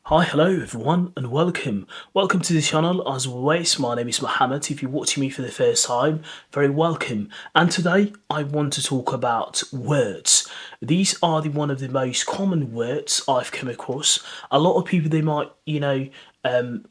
Hi, hello everyone, and welcome. Welcome to the channel. As always, my name is Mohammed. If you're watching me for the first time, very welcome. And today I want to talk about words. These are one of the most common words I've come across. A lot of people they might,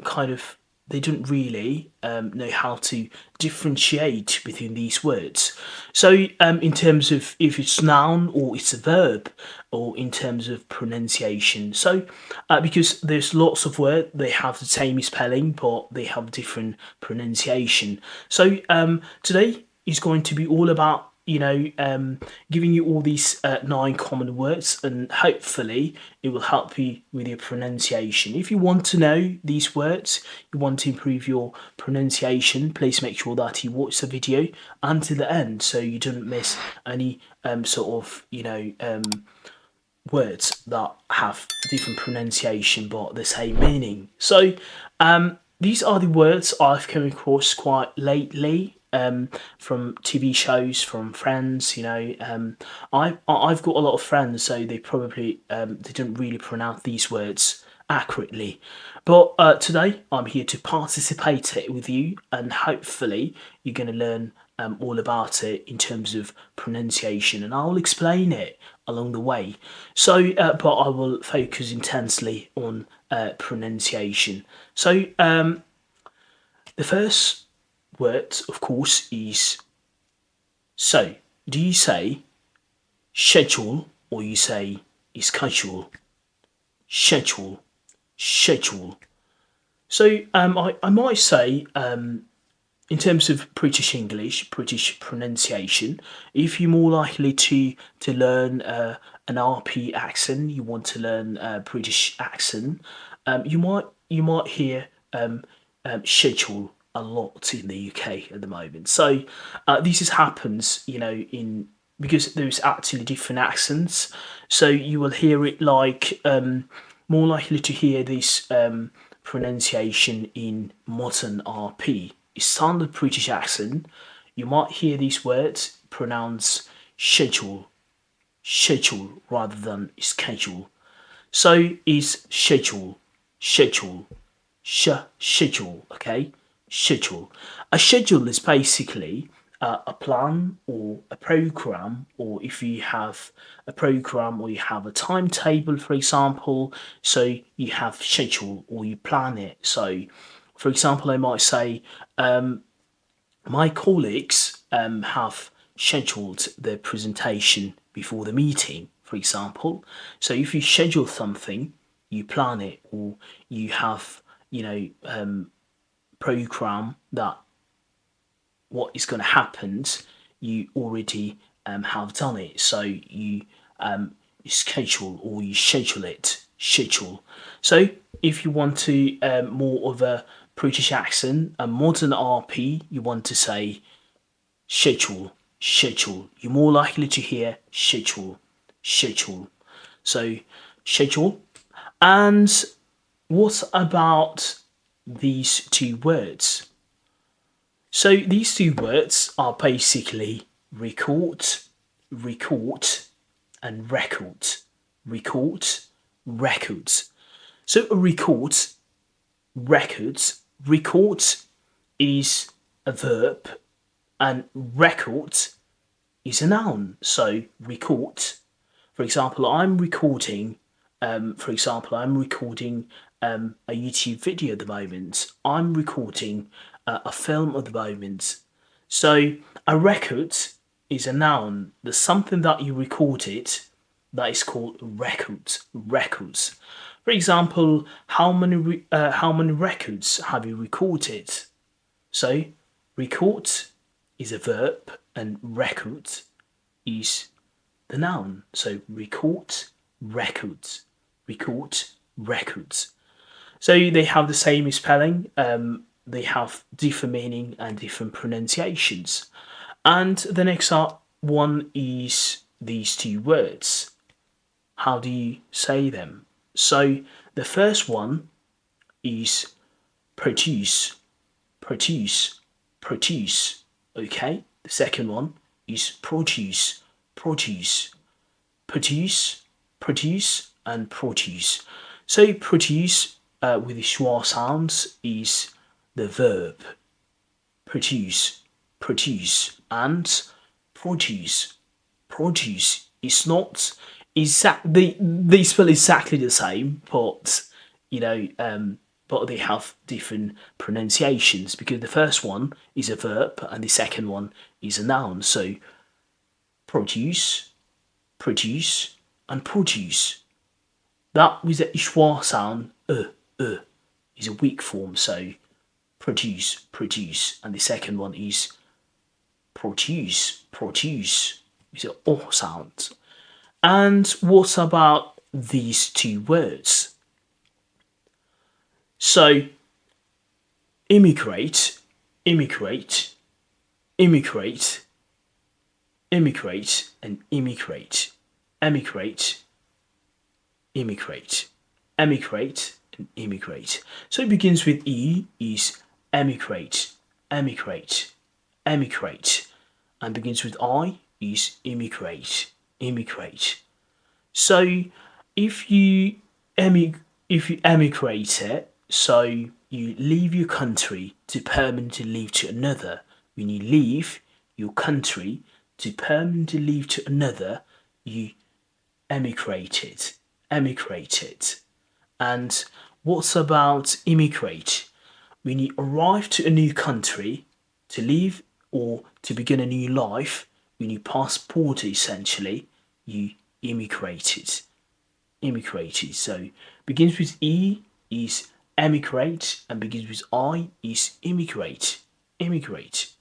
kind of they don't really know how to differentiate between these words. So, in terms of if it's noun or it's a verb, or in terms of pronunciation. So, because there's lots of words, they have the same spelling, but they have different pronunciation. So, today is going to be all about giving you all these nine common words, and hopefully it will help you with your pronunciation. If you want to know these words, you want to improve your pronunciation, please make sure that you watch the video until the end so you don't miss any words that have different pronunciation but the same meaning. So these are the words I've come across quite lately, from TV shows, from friends. I've got a lot of friends, so they probably they don't really pronounce these words accurately. But today I'm here to participate it with you, and hopefully you're going to learn all about it in terms of pronunciation, and I'll explain it along the way. So, but I will focus intensely on pronunciation. So, the first word, of course, is so. Do you say schedule or you say schedule? Schedule, schedule. So, I might say, in terms of British English, British pronunciation, if you're more likely to learn an RP accent, you want to learn a British accent, you might hear schedule a lot in the UK at the moment. So this is happens, in because there's actually different accents. So you will hear it like more likely to hear this pronunciation in modern RP. Standard British accent, you might hear these words pronounced schedule, schedule rather than schedule. So is schedule, schedule, schedule, okay? Schedule. A schedule is basically a plan or a program, or if you have a program or you have a timetable, for example, so you have schedule or you plan it. So, for example, I might say, my colleagues have scheduled their presentation before the meeting, for example. So if you schedule something, you plan it, or you have, program that what is going to happen, you already have done it. So schedule or you schedule it, schedule. So if you want to more of a British accent, a modern RP, you want to say schedule, schedule. You're more likely to hear schedule, schedule. So schedule. And what about these two words? So these two words are basically record, record, and record. Record, records. So a records, record is a verb, and record is a noun. So record, for example, I'm recording. I'm recording a YouTube video at the moment. I'm recording a film at the moment. So a record is a noun. There's something that you recorded that is called records. Records. For example, how many records have you recorded? So record is a verb and record is the noun. So record, records, record, records. So they have the same spelling. They have different meaning and different pronunciations. And the next one is these two words. How do you say them? So the first one is produce, produce, produce. Okay. The second one is produce, produce, produce, produce, and produce. So produce with the schwa sounds is the verb produce, produce, and produce, produce. It's not exactly they spell exactly the same, but you know, but they have different pronunciations because the first one is a verb and the second one is a noun. So produce, produce, and produce. That with the schwa sound, is a weak form. So produce, produce, and the second one is produce, produce with the o sound. And what about these two words? So immigrate, immigrate, immigrate, immigrate, and immigrate, emigrate, immigrate, emigrate, and immigrate. So it begins with E is emigrate, emigrate, emigrate, and begins with I is immigrate, immigrate. So if you if you emigrate it, so you leave your country to permanently leave to another. When you leave your country to permanently leave to another, you emigrated, emigrated. And what's about immigrate? When you arrive to a new country to leave or to begin a new life, when you pass border essentially, you immigrated. Immigrated. So begins with E is emigrate and begins with I is immigrate. Immigrate.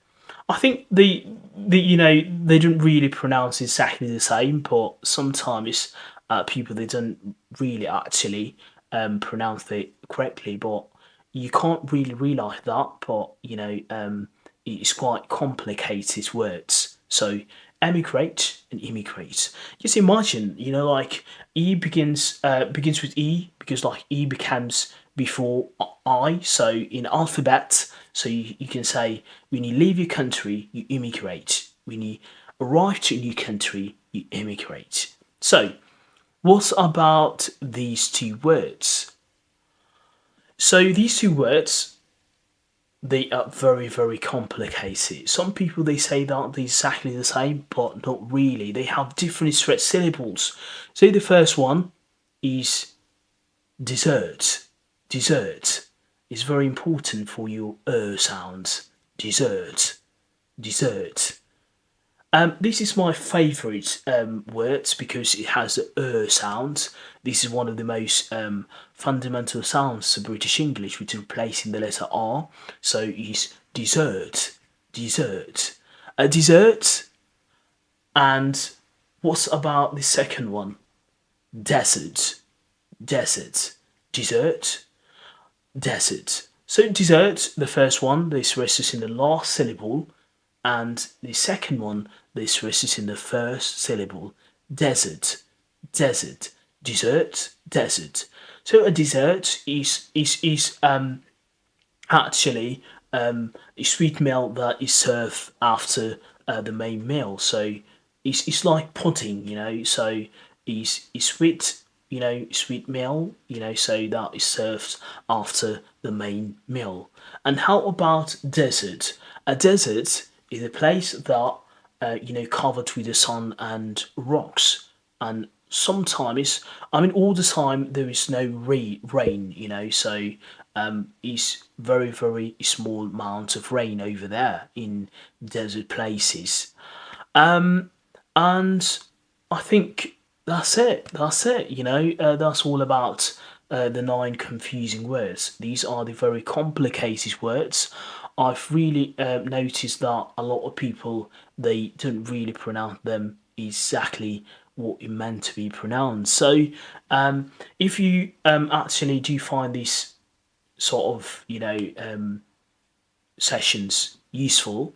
I think the they don't really pronounce exactly the same, but sometimes people they don't really actually pronounce it correctly. But you can't really realize that. But it's quite complicated words. So emigrate and immigrate. Just imagine, like E begins with E because like E becomes before I. So in alphabet, so you can say when you leave your country, you immigrate. When you arrive to a new country, you immigrate. So what about these two words? So these two words they are very very complicated. Some people they say that they're exactly the same, but not really. They have different stressed syllables. So the first one is dessert. Dessert is very important for your sounds. Dessert, dessert. This is my favourite words because it has the sound. This is one of the most fundamental sounds to British English, which is replacing the letter R. So it's dessert, dessert, a dessert. And what's about the second one? Desert, desert, dessert, desert. So dessert, the first one, this rests in the last syllable, and the second one, this rests in the first syllable. Desert, desert, dessert, desert. So a dessert is actually a sweet meal that is served after the main meal. So it's like pudding, So it's sweet, sweet meal, So that is served after the main meal. And how about desert? A desert is a place that covered with the sun and rocks, and sometimes, I mean, all the time there is no rain, so it's very very small amount of rain over there in desert places. And I think that's it. That's it. That's all about the nine confusing words. These are the very complicated words. I've really noticed that a lot of people they don't really pronounce them exactly what it meant to be pronounced. So, if you actually do find this sort of sessions useful,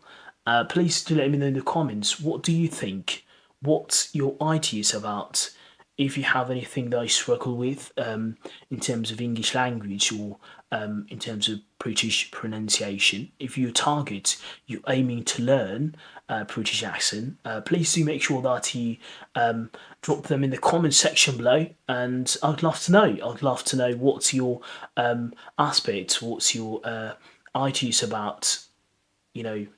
please do let me know in the comments. What do you think? What's your ideas about if you have anything that I struggle with in terms of English language or in terms of British pronunciation, if your target you're aiming to learn British accent, please do make sure that you drop them in the comment section below, and I'd love to know. I'd love to know what's your aspect, what's your ideas about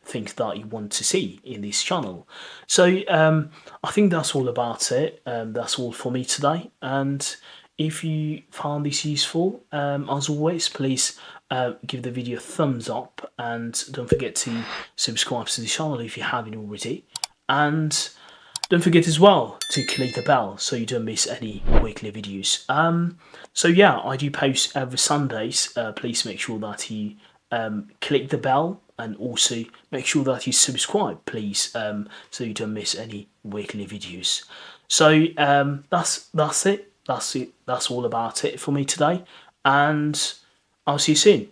things that you want to see in this channel. So I think that's all about it. That's all for me today. And if you found this useful, as always, please give the video a thumbs up, and don't forget to subscribe to the channel if you haven't already. And don't forget as well to click the bell so you don't miss any weekly videos. So yeah, I do post every Sundays. Please make sure that you click the bell, and also make sure that you subscribe, please, so you don't miss any weekly videos. So that's it. That's all about it for me today, and I'll see you soon.